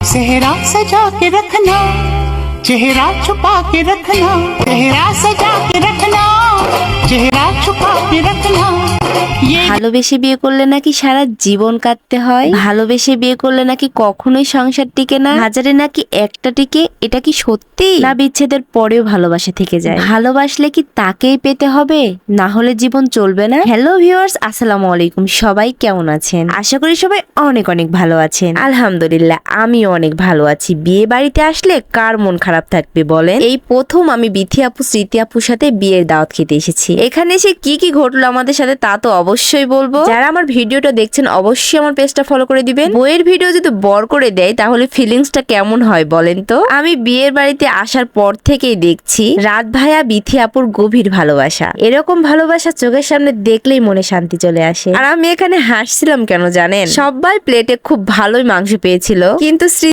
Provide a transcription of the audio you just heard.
सेहरा सजा के रखना, चेहरा छुपा के रखना, चेहरा सजा के रखना, चेहरा छुपा के रखना। ভালোবেসে বিয়ে করলে নাকি সারা জীবন কাটতে হয়, ভালোবেসে বিয়ে করলে নাকি কখনোই সংসার টিকে না, হাজারে নাকি একটা টিকে। এটা কি সত্যি, না বিচ্ছেদের পরেও ভালোবাসা থেকে যায়? ভালোবাসলে কি তাকেই পেতে হবে, না হলে জীবন চলবে না? হ্যালো ভিউয়ার্স, আসসালামু আলাইকুম। সবাই কেমন আছেন? আশা করি সবাই অনেক অনেক ভালো আছেন। আলহামদুলিল্লাহ, আমিও অনেক ভালো আছি। বিয়ে বাড়িতে আসলে কার মন খারাপ থাকবে বলেন? এই প্রথম আমি বিথি আপু, স্মৃতি আপুর সাথে বিয়ের দাওয়াত খেতে এসেছি। এখানে এসে কি কি ঘটলো আমাদের সাথে তা তো অবশ্যই বলবো। যারা আমার ভিডিওটা দেখছেন অবশ্যই আমার পেজটা ফলো করে দিবেন। বইয়ের ভিডিও যদি বড় করে দেয় তাহলে ফিলিংসটা কেমন হয় বলেন তো? আমি বিয়ের বাড়িতে আসার পর থেকেই দেখছি রাত ভাইয়া বিথি আপুর গভীর ভালোবাসা। এরকম ভালোবাসা চোখের সামনে দেখলেই মনে শান্তি চলে আসে। আর আমি এখানে হাসছিলাম কেন জানেন? সবাই প্লেটে খুব ভালোই মাংস পেয়েছিল, কিন্তু